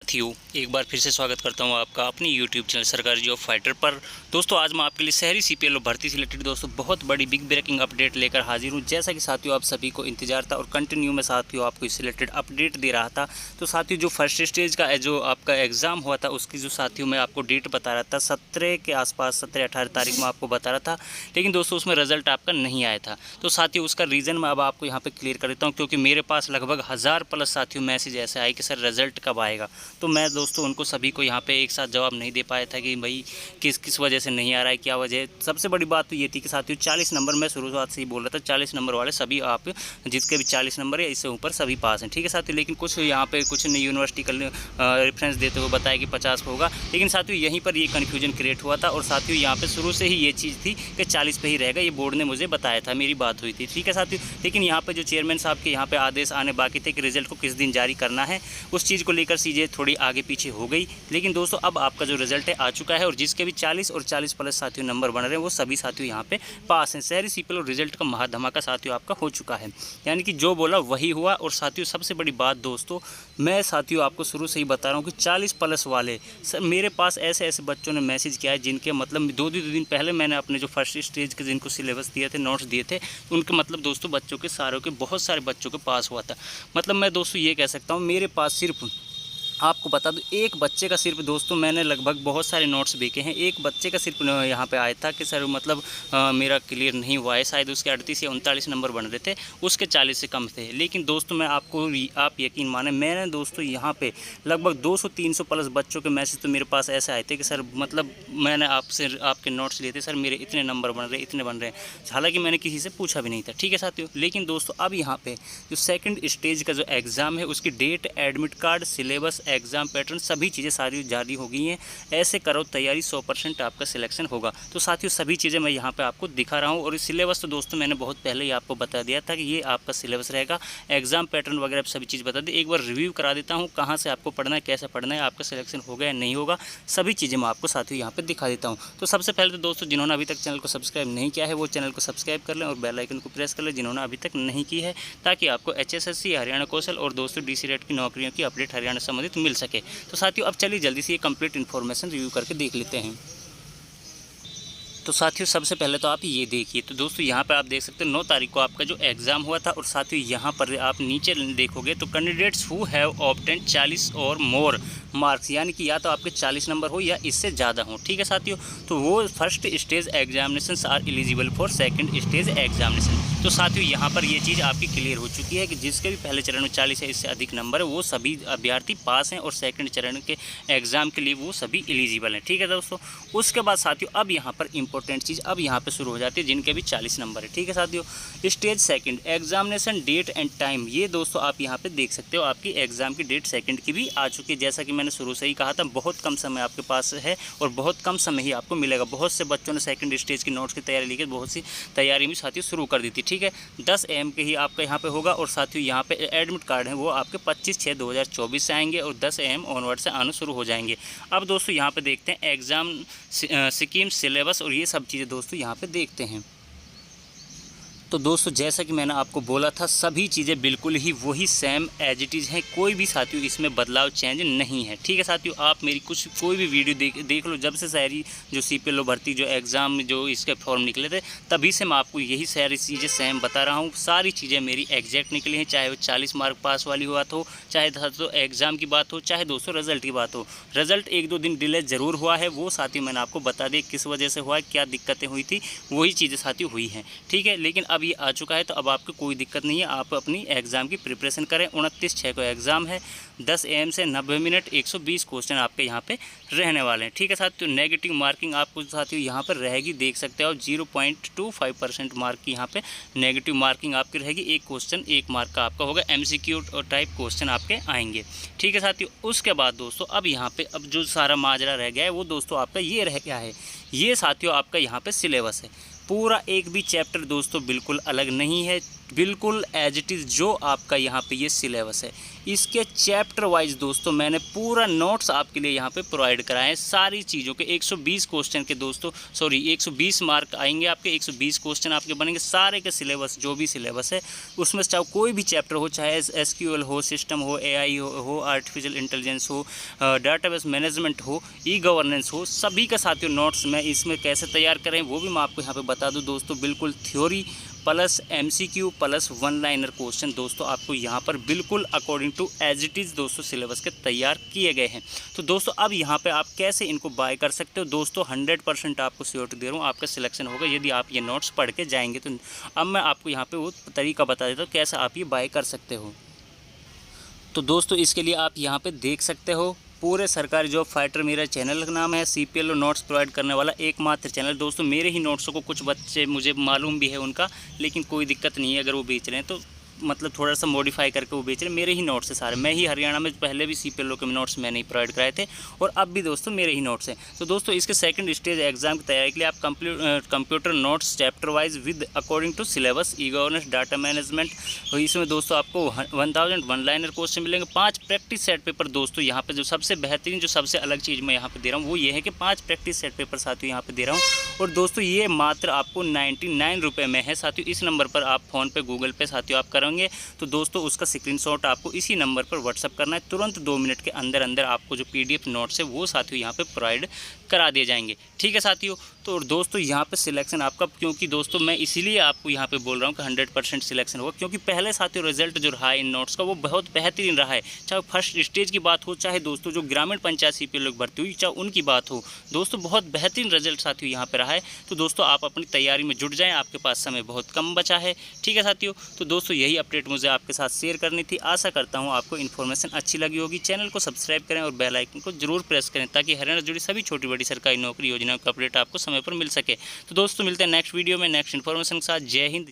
साथियों, एक बार फिर से स्वागत करता हूं आपका अपनी YouTube चैनल सरकारी जॉब फाइटर पर। दोस्तों, आज मैं आपके लिए शहरी CPLO भर्ती से रिलेटेड दोस्तों बहुत बड़ी बिग ब्रेकिंग अपडेट लेकर हाजिर हूं। जैसा कि साथियों आप सभी को इंतजार था और कंटिन्यू में साथियों आपको इससे रिलेटेड अपडेट दे रहा था। तो साथियों, जो फर्स्ट स्टेज का जो आपका एग्ज़ाम हुआ था उसकी जो साथियों मैं आपको डेट बता रहा था 17 के आसपास, 17-18 तारीख में आपको बता रहा था, लेकिन दोस्तों उसमें रिजल्ट आपका नहीं आया था। तो साथियों उसका रीज़न मैं अब आपको यहाँ पर क्लियर कर देता हूँ, क्योंकि मेरे पास लगभग 1000 प्लस साथियों मैसेज ऐसे आए कि सर रिजल्ट कब आएगा। तो मैं दोस्तों उनको सभी को यहाँ पे एक साथ जवाब नहीं दे पाया था कि भाई किस वजह से नहीं आ रहा है, क्या वजह है। सबसे बड़ी बात तो ये थी कि साथियों 40 नंबर, मैं शुरुआत से ही बोल रहा था 40 नंबर वाले सभी आप जिसके भी 40 नंबर है इससे ऊपर सभी पास हैं, ठीक है साथियों। लेकिन कुछ यहाँ पे कुछ यूनिवर्सिटी का रेफरेंस देते हुए बताया कि 50 पे होगा, लेकिन साथियों यहीं पर ये कन्फ्यूजन क्रिएट हुआ था। और साथियों यहाँ पे शुरू से ही ये चीज़ थी कि 40 पे ही रहेगा, ये बोर्ड ने मुझे बताया था, मेरी बात हुई थी, ठीक है साथियों। लेकिन यहाँ पे जो चेयरमैन साहब के यहाँ पे आदेश आने बाकी थे कि रिजल्ट को किस दिन जारी करना है, उस चीज़ को लेकर चीज़ें थोड़ी आगे पीछे हो गई। लेकिन दोस्तों अब आपका जो रिजल्ट है आ चुका है और जिसके भी 40 और 40 प्लस साथियों नंबर बन रहे हैं वो सभी साथियों यहाँ पे पास हैं। शहरी CPLO रिजल्ट का महाधमाका साथियों आपका हो चुका है, यानी कि जो बोला वही हुआ। और साथियों सबसे बड़ी बात दोस्तों, मैं साथियों आपको शुरू से ही बता रहा हूँ कि 40 प्लस वाले सर मेरे पास ऐसे ऐसे बच्चों ने मैसेज किया है जिनके मतलब दो दिन पहले मैंने अपने जो फर्स्ट स्टेज के जिनको सिलेबस दिए थे, नोट्स दिए थे, उनके मतलब दोस्तों बच्चों के सारों के बहुत सारे बच्चों के पास हुआ था। मतलब मैं दोस्तों ये कह सकता हूँ मेरे पास सिर्फ आपको बता दूं एक बच्चे का सिर्फ दोस्तों मैंने लगभग बहुत सारे नोट्स देखे हैं, एक बच्चे का सिर्फ यहाँ पे आया था कि सर मतलब मेरा क्लियर नहीं हुआ है, शायद उसके 38 या 39 नंबर बन रहे थे, उसके 40 से कम थे। लेकिन दोस्तों मैं आपको आप यकीन माने मैंने दोस्तों यहाँ पे लगभग 200-300 प्लस बच्चों के मैसेज तो मेरे पास ऐसे आए थे कि सर मतलब मैंने आपसे आपके नोट्स लिए थे, सर मेरे इतने नंबर बन रहे इतने बन रहे हैं। हालाँकि मैंने किसी से पूछा भी नहीं था, ठीक है साथियों। लेकिन दोस्तों अब यहाँ पर जो सेकेंड स्टेज का जो एग्ज़ाम है उसकी date, admit card, syllabus, exam pattern सभी चीज़ें सारी जारी हो गई हैं। ऐसे करो तैयारी, 100% आपका सिलेक्शन होगा। तो साथियों सभी चीज़ें मैं यहाँ पे आपको दिखा रहा हूँ। और इस सिलेबस तो दोस्तों मैंने बहुत पहले ही आपको बता दिया था कि ये आपका सिलेबस रहेगा, एग्जाम पैटर्न वगैरह सभी चीज़ बता दी। एक बार रिव्यू करा देता हूँ कहाँ से आपको पढ़ना है, कैसे पढ़ना है, आपका सिलेक्शन होगा या नहीं होगा, सभी चीज़ें मैं आपको साथियों यहाँ पर दिखा देता हूँ। तो सबसे पहले तो दोस्तों जिन्होंने अभी तक चैनल को सब्सक्राइब नहीं किया है वो चैनल को सब्सक्राइब कर लें और बेल आइकन को प्रेस कर लें जिन्होंने अभी तक नहीं की है, ताकि आपको HSSC, हरियाणा कौशल और दोस्तों DC रेट की नौकरियों की अपडेट हरियाणा संबंधित मिल सके। तो साथियों अब चलिए जल्दी से ये कंप्लीट इन्फॉर्मेशन रिव्यू करके देख लेते हैं। तो साथियों सबसे पहले तो आप ये देखिए, तो दोस्तों यहाँ पे आप देख सकते हो 9 तारीख को आपका जो एग्ज़ाम हुआ था। और साथियों यहाँ पर आप नीचे देखोगे तो कैंडिडेट्स हु हैव ऑब्टेन 40 और मोर मार्क्स, यानी कि या तो आपके 40 नंबर हो या इससे ज़्यादा हो, ठीक है साथियों। तो वो first stage examinations are eligible for second stage examination. तो साथियों यहाँ पर ये चीज़ आपकी क्लियर हो चुकी है कि जिसके भी पहले चरण में 40 है इससे अधिक नंबर है वो सभी अभ्यर्थी पास हैं और सेकंड चरण के एग्ज़ाम के लिए वो सभी एलिजिबल हैं, ठीक है दोस्तों। उसके बाद साथियों अब यहाँ पर इंपॉर्टेंट चीज़ अब यहाँ पे शुरू हो जाती है जिनके भी 40 नंबर है, ठीक है साथियों। Stage second examination date and time, ये दोस्तों आप यहाँ पे देख सकते हो आपकी एग्जाम की डेट सेकंड की भी आ चुकी है। जैसा कि मैंने शुरू से ही कहा था बहुत कम समय आपके पास है और बहुत कम समय ही आपको मिलेगा। बहुत से बच्चों ने सेकंड स्टेज की नोट्स की तैयारी लेकर बहुत सी तैयारी भी साथियों शुरू कर दी थी, ठीक है। 10 AM के ही आपका यहाँ पे होगा। और साथियों यहाँ पे एडमिट कार्ड है वो आपके 25/6/2024 से आएंगे और 10 AM ऑनवर्ड से आना शुरू हो जाएंगे। अब दोस्तों यहाँ पे देखते हैं एग्ज़ाम स्कीम, सिलेबस और ये सब चीज़ें दोस्तों यहाँ पे देखते हैं। तो दोस्तों जैसा कि मैंने आपको बोला था सभी चीज़ें बिल्कुल ही वही सेम एज इट इज़ हैं, कोई भी साथियों इसमें बदलाव चेंज नहीं है, ठीक है साथियों। आप मेरी कोई भी वीडियो देख लो, जब से शहरी जो CPLO भर्ती जो एग्ज़ाम जो इसके फॉर्म निकले थे तभी से मैं आपको यही सारी चीज़ें सेम बता रहा हूँ। सारी चीज़ें मेरी एग्जैक्ट निकली हैं, चाहे वो 40 मार्क पास वाली बात हो, चाहे दोस्तों एग्ज़ाम की बात हो, चाहे दोस्तों रिजल्ट की बात हो। रिजल्ट 1-2 दिन डिले ज़रूर हुआ है, वो साथियों मैंने आपको बता दिया किस वजह से हुआ है, क्या दिक्कतें हुई थी, वही चीज़ें साथियों हुई हैं, ठीक है। लेकिन अब ये आ चुका है तो अब आपको कोई दिक्कत नहीं है, आप अपनी एग्ज़ाम की प्रिपरेशन करें। 29/6 को एग्ज़ाम है, 10 AM से 90 मिनट, 120 क्वेश्चन आपके यहाँ पे रहने वाले हैं, ठीक है साथियों। नेगेटिव मार्किंग आपको साथियों यहाँ पर रहेगी, देख सकते हो 0.25% मार्क की यहाँ पे नेगेटिव मार्किंग आपकी रहेगी। एक क्वेश्चन 1 मार्क का आपका होगा, MCQ और टाइप क्वेश्चन आपके आएंगे, ठीक है साथियों। उसके बाद दोस्तों अब यहाँ पे अब जो सारा माजरा रह गया है वो दोस्तों आपका ये रह गया है, ये साथियों आपका यहाँ पे सिलेबस है। पूरा एक भी चैप्टर दोस्तों बिल्कुल अलग नहीं है, बिल्कुल एज इट इज़ जो आपका यहाँ पे ये सिलेबस है, इसके चैप्टर वाइज दोस्तों मैंने पूरा नोट्स आपके लिए यहाँ पे प्रोवाइड कराए हैं सारी चीज़ों के। 120 क्वेश्चन के दोस्तों 120 मार्क आएंगे आपके, 120 क्वेश्चन आपके बनेंगे सारे के सिलेबस, जो भी सिलेबस है उसमें चाहे कोई भी चैप्टर हो, चाहे SQL हो, सिस्टम हो, AI हो, आर्टिफिशियल इंटेलिजेंस हो, डाटाबेस मैनेजमेंट हो, ई-गवर्नेंस हो, सभी का साथियों नोट्स मैं इसमें कैसे तैयार करें वो भी मैं आपको यहाँ पे बता दूँ दोस्तों। बिल्कुल theory plus MCQ plus one liner question दोस्तों आपको यहाँ पर बिल्कुल according to as it is दोस्तों सिलेबस के तैयार किए गए हैं। तो दोस्तों अब यहाँ पे आप कैसे इनको बाय कर सकते हो दोस्तों, 100% आपको श्योरिटी दे रहा हूँ आपका सिलेक्शन होगा यदि आप ये नोट्स पढ़ के जाएंगे। तो अब मैं आपको यहाँ पे वो तरीका बता देता हूँ कैसे आप ये बाय कर सकते हो। तो दोस्तों इसके लिए आप यहाँ पे देख सकते हो पूरे सरकारी जॉब फाइटर, मेरा चैनल का नाम है CPLO नोट्स प्रोवाइड करने वाला एकमात्र चैनल दोस्तों। मेरे ही नोट्सों को कुछ बच्चे मुझे मालूम भी है उनका, लेकिन कोई दिक्कत नहीं है अगर वो बेच रहे हैं तो मतलब थोड़ा सा मॉडिफाई करके वो बेच रहे हैं। मेरे ही नोट्स है सारे, मैं ही हरियाणा में पहले भी CPLO के नोट्स मैंने ही प्रोवाइड कराए थे और अब भी दोस्तों मेरे ही नोट्स हैं। तो दोस्तों इसके सेकंड स्टेज एग्जाम की तैयारी के लिए आप computer notes chapter wise with according to syllabus, e governance, data management, और इसमें दोस्तों आपको 1000 वन लाइनर क्वेश्चन मिलेंगे, 5 प्रैक्टिस सेट पेपर दोस्तों। यहाँ पे जो सबसे बेहतरीन, जो सबसे अलग चीज़ मैं यहाँ पे दे रहा हूँ वो ये है कि 5 प्रैक्टिस सेट पेपर साथियों यहाँ पे दे रहा हूँ। और दोस्तों ये मात्र आपको 99 रुपये में है साथियों। इस नंबर पर आप फ़ोन पे, गूगल पे साथियों आप करेंगे तो दोस्तों उसका स्क्रीनशॉट आपको इसी नंबर पर व्हाट्सअप करना है। तुरंत 2 मिनट के अंदर अंदर आपको जो PDF नोट्स है वो साथियों यहाँ पे प्रोवाइड करा दिए जाएंगे। ठीक है साथियों। तो दोस्तों यहाँ पे सिलेक्शन आपका, क्योंकि दोस्तों मैं इसीलिए आपको यहाँ पे बोल रहा हूँ कि 100% सिलेक्शन होगा, क्योंकि पहले साथियों रिजल्ट जो रहा है इन नोट्स का वो बहुत बेहतरीन रहा है। चाहे फर्स्ट स्टेज की बात हो, चाहे दोस्तों जो ग्रामीण पंचायत CPLO की भर्ती हुई चाहे उनकी बात हो, दोस्तों बहुत बेहतरीन रिजल्ट साथियों यहाँ पे रहा है। तो दोस्तों आप अपनी तैयारी में जुट जाएँ, आपके पास समय बहुत कम बचा है। ठीक है साथियों। तो दोस्तों यही अपडेट मुझे आपके साथ शेयर करनी थी। आशा करता हूँ आपको इन्फॉर्मेशन अच्छी लगी होगी। चैनल को सब्सक्राइब करें और बेल आइकन को जरूर प्रेस करें ताकि हरियाणा से जुड़ी सभी छोटी बड़ी सरकारी नौकरी योजनाओं का अपडेट आपको समय पर मिल सके। तो दोस्तों मिलते हैं नेक्स्ट वीडियो में नेक्स्ट इन्फॉर्मेशन के साथ। जय हिंद।